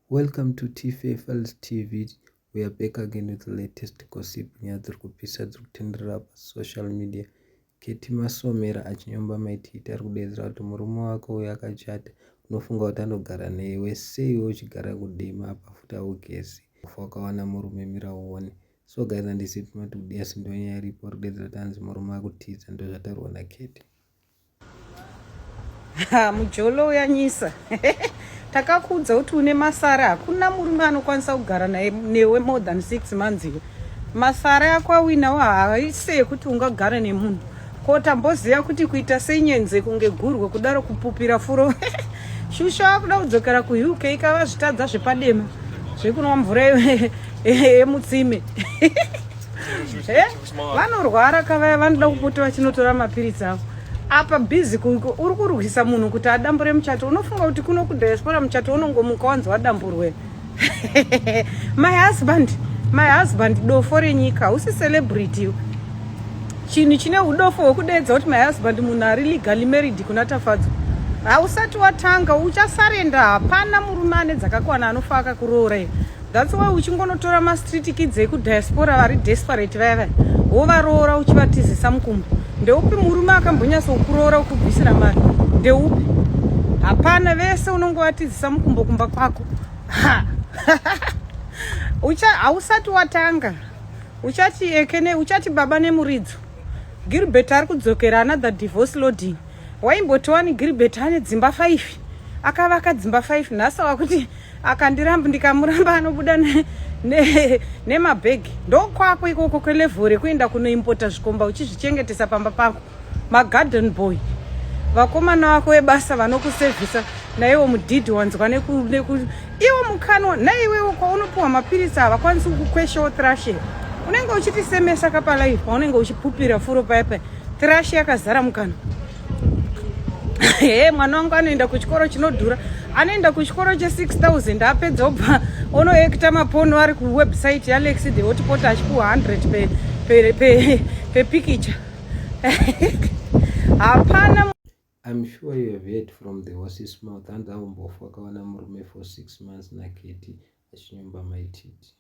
Welcome to TFFL's TV. We are back again with the latest gossip nyaya dziri kupisa dziri kutenderera pasocial media. Keti Masomera achinyomba maititi ari kudedzera kuti murume wako uyo akachata unofunga kuti anogara newe sei uchigara kudima apa futa ugezi wakawana murume mira uone. So guys, handisi timati kudiya sindonyaya iripo ari kudedzera kuti hanzi murume akutiza ndo zvataurwa naKeti. Mujolo uyanyisa. Takakudza kuti une masara hakuna murume anokwanisa kugara newe more than 6 months iwe. Masara yako awinawo haise kuti ungagara nemunhu. Ko tamboziya kuti kuita senyenze kunge gurwe kudaro kupupira furo. Shusha wakuda kudzokera kuUK ikava zvitadza zvepadema. Zvekunwa mvura yemutsime. Vanorwara kavaya vanoda kupota vachinotora mapiritsi avo. Apa busy uri kurwisa munhu kuti adambure muchato. Unofunga kuti kuno kudiaspora muchato unongomuka wanzi wadamburwe. My husband dofo renyika usi celebrity. Chinhu chine udofo hwekudedza kuti my husband munhu ari legally married kuna Tafadzwa. Hausati watanga uchasarenda hapana murume ane dzakakwana anofa akakuroora. That's why uchingonotora ma street kids ekudiaspora vari desperate vaya wovaroora uchivatizisa mukumbo. Ndeupi murume akambonyasa kukuroora ukubvisira mari? Ndeupi? Hapana, vese unongovatizisa mukumbo kumba kwako. Hausati watanga. Uchati ekene, uchati baba nemuridzo. Gilbert ari kudzokera another divorce loading. Waimbotiwa ni Gilbert ane dzimba 5. Akavaka dzimba 5 nhasa wakuti akandiramba ndikamuramba anobuda nemabhegi. Ndokwako ikoko kwelevel rekuenda kunoimpota zvikomba uchizvichengetesa pamba pako. Magarden boy. Vakomana vako vebasa vanokusevhisa naiwo mudhidhi wanzwa iwo mukanwa naiwewo kwaunopuwa mapiritsi havakwanisi kukukweshawo thrashe. Unenge uchitisemesa kapalaivi paunenge uchipupira furo paya thrashe yakazara mukanwa. Mwana wangu anoenda kuchikoro chinodhura, anoenda kuchikoro che6,000 apedza obva onoekta mapono ari kuwebsite yaLex the Hotpot achipuwa 100 pe picture. Hapana. I'm sure you have heard from the horse's mouth. And I wakawana murume for 6 months naKeti achinyomba maititi.